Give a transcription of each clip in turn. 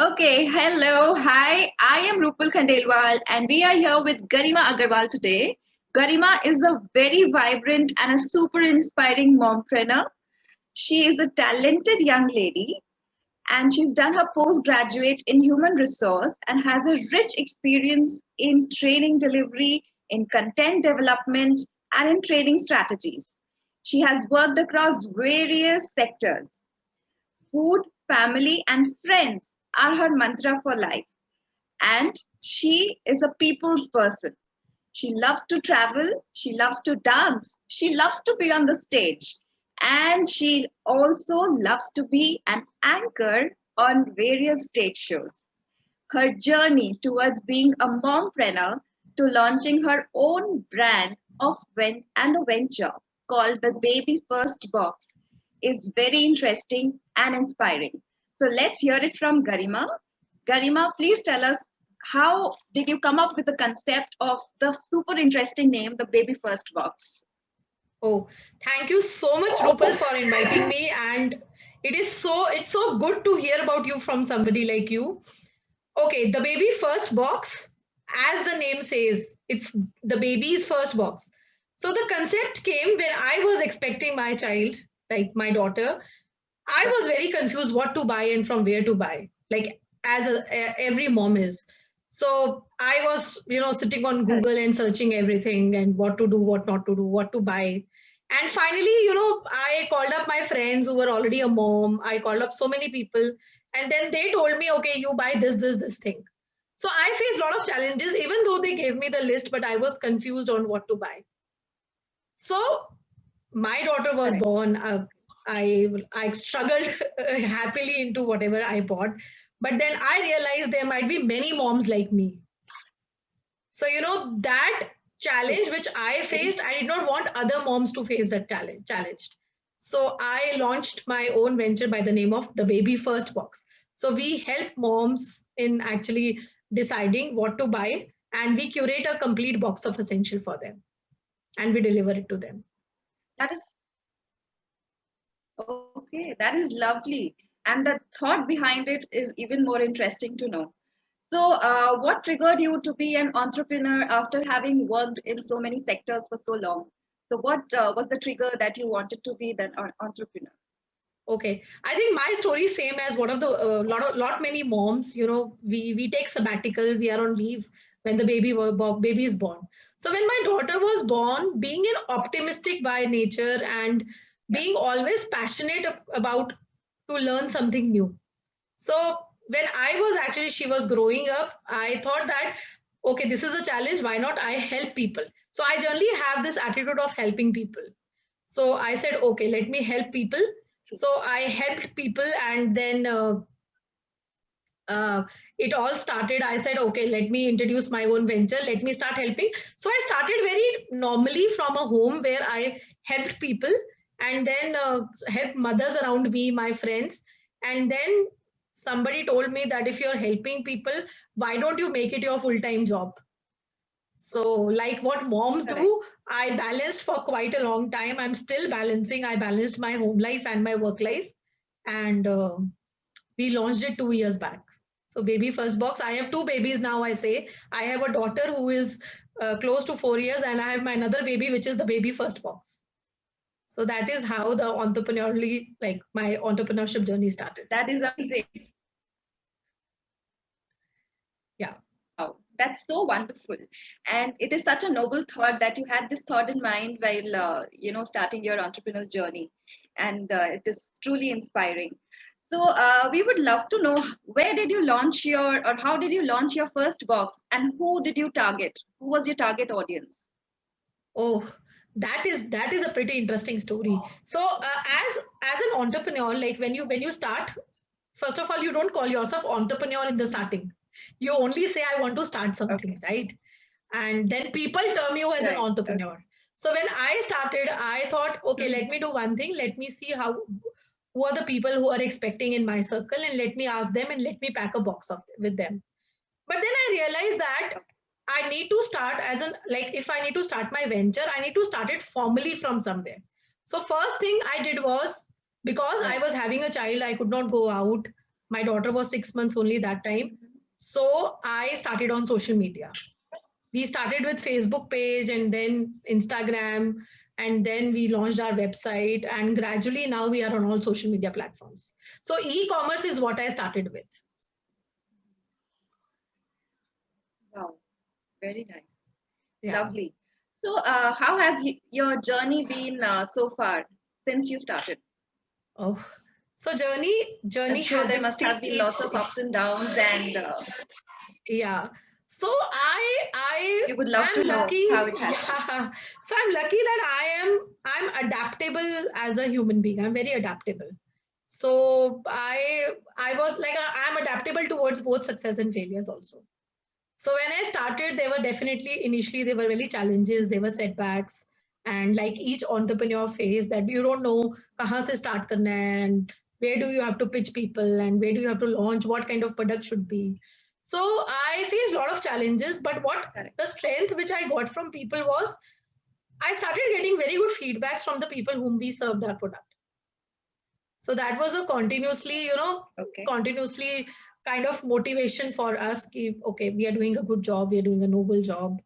Okay, hello, hi. I am Rupal Khandelwal, and we are here with Garima Agarwal today. Garima is a very vibrant and a super inspiring mompreneur. She is a talented young lady, and she's done her postgraduate in human resource and has a rich experience in training delivery, in content development, and in training strategies. She has worked across various sectors. Food, family, and friends are her mantra for life. And she is a people's person. She loves to travel, she loves to dance, she loves to be on the stage, and she also loves to be an anchor on various stage shows. Her journey towards being a mompreneur to launching her own brand of and a venture called the Baby First Box is very interesting and inspiring. So let's hear it from Garima. Garima, please tell us, how did you come up with the concept of the super interesting name, the Baby First Box? Oh, thank you so much, Rupal, for inviting me. And it's so good to hear about you from somebody like you. Okay, the baby first box, as the name says, it's the baby's first box. So the concept came when I was expecting my child, like my daughter. I was very confused what to buy and from where to buy, like every mom is. So I was, sitting on Correct. Google and searching everything and what to do, what not to do, what to buy. And finally, I called up my friends who were already a mom. I called up so many people, and then they told me, okay, you buy this thing. So I faced a lot of challenges, even though they gave me the list, but I was confused on what to buy. So my daughter was Correct. born. I struggled happily into whatever I bought, but then I realized there might be many moms like me. So that challenge Yes. which I Very faced, I did not want other moms to face that challenge. So I launched my own venture by the name of the Baby First Box. So we help moms in actually deciding what to buy, and we curate a complete box of essential for them, and we deliver it to them. that is okay, that is lovely. And the thought behind it is even more interesting to know. So, what triggered you to be an entrepreneur after having worked in so many sectors for so long? So, what was the trigger that you wanted to be that entrepreneur? Okay, I think my story is same as one of the lot many moms. We take sabbatical. We are on leave when the baby is born. So when my daughter was born, being an optimistic by nature and Yeah, being always passionate about to learn something new. So when I was actually she was growing up, I thought that okay, this is a challenge. Why not I help people? So I generally have this attitude of helping people. So I said, okay, let me help people. true. So I helped people, and then uh, it all started. I said, okay, let me introduce my own venture. Let me start helping. So I started very normally from a home where I helped people, and then helped mothers around me, my friends. And then somebody told me that if you're helping people, why don't you make it your full time job? So, like what moms Correct. do, I balanced for quite a long time. I'm still balancing. I balanced my home life and my work life. And we launched it 2 years back. So, baby first box. I have two babies now, I say. I have a daughter who is close to 4 years, and I have my another baby, which is the baby first box. So, that is how the entrepreneurially, like my entrepreneurship journey started. That is amazing. Yeah. Wow, that's so wonderful. And it is such a noble thought that you had this thought in mind while, starting your entrepreneurial journey. And it is truly inspiring. So we would love to know, where did you launch or how did you launch your first box, and who did you target? Who was your target audience? Oh, that is a pretty interesting story. So, as an entrepreneur, like when you start, first of all, you don't call yourself entrepreneur in the starting. You only say I want to start Okay, something, right? And then people term you as an right. Okay. entrepreneur. So when I started, I thought, okay, let Mhm. me do one thing. Let me see who are the people who are expecting in my circle, and let me ask them and let me pack a box of with them. But then I realized that Okay. I need to start as an like if I need to start my venture, I need to start it formally from somewhere. So first thing I did was, because I Right. was having a child, I could not go out. My daughter was 6 months only that time. So I started on social media. We started with Facebook page and then Instagram, and then we launched our website, and gradually now we are on all social media platforms. So e-commerce is what I started with. Wow, very nice. Yeah. Lovely. So, how has your journey been so far since you started? Oh, so journey I'm sure has there been must have been lots of ups and downs, and yeah. So I we would love to am know lucky. how it has been. Yeah. So I'm lucky that I'm adaptable as a human being. I'm very adaptable. So I was like I'm adaptable towards both success and failures also. So when I started, there were definitely initially there were really challenges, there were setbacks, and like each entrepreneur face that you don't know kahan se start karna hai and where do you have to pitch people and where do you have to launch, what kind of product should be. So I faced a lot of challenges, but what Correct. the strength which I got from people was I started getting very good feedbacks from the people whom we served our product. So that was a continuously, Okay. continuously kind of motivation for us. Okay, we are doing a good job, we are doing a noble job.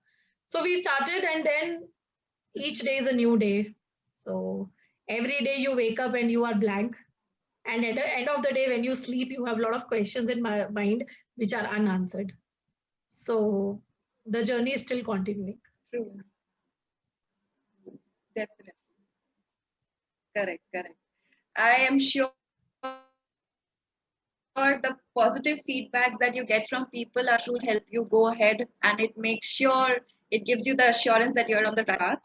So we started, and then each day is a new day. So every day you wake up and you are blank. And at the end of the day, when you sleep, you have a lot of questions in my mind which are unanswered. So the journey is still continuing. True. Definitely. Correct. Correct. I am sure the positive feedbacks that you get from people are truly help you go ahead, and it makes sure it gives you the assurance that you're on the right path.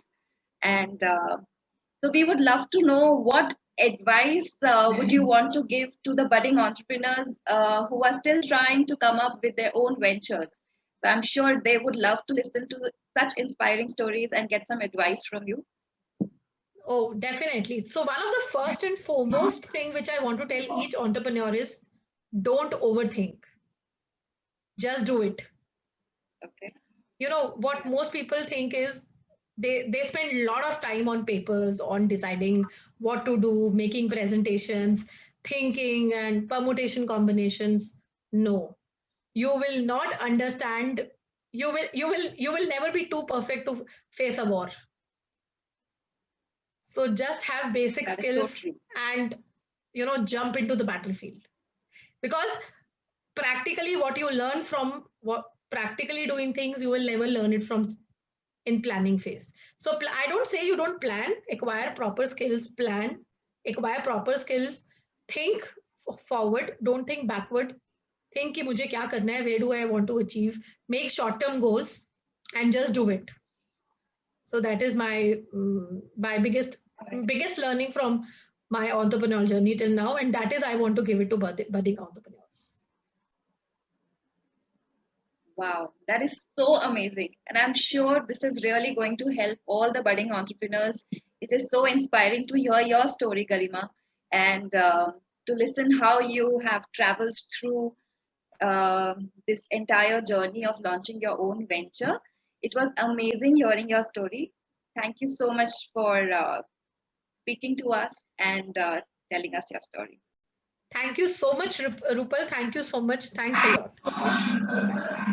And so we would love to know what advice would you want to give to the budding entrepreneurs who are still trying to come up with their own ventures. So I'm sure they would love to listen to such inspiring stories and get some advice from you. Oh, definitely. So one of the first and foremost thing which I want to tell each entrepreneur is don't overthink. Just do it. Okay. What most people think is they spend a lot of time on papers on deciding what to do, making presentations, thinking and permutation combinations. No, you will not understand. You will never be too perfect to face a war. So just have basic That is so skills true. and jump into the battlefield, because practically what you learn from what practically doing things, you will never learn it from in planning phase. So I don't say you don't plan, acquire proper skills, plan, acquire proper skills, think forward, don't think backward. Think कि मुझे क्या करना है, where do I want to achieve, make short term goals and just do it. So that is my biggest learning from my entrepreneurial journey till now, and that is I want to give it to budding entrepreneurs. Wow, that is so amazing. And I'm sure this is really going to help all the budding entrepreneurs. It is so inspiring to hear your story, Garima, and to listen how you have traveled through this entire journey of launching your own venture. It was amazing hearing your story. Thank you so much for speaking to us and telling us your story. Thank you so much, Rupal. Thank you so much. Thanks a lot.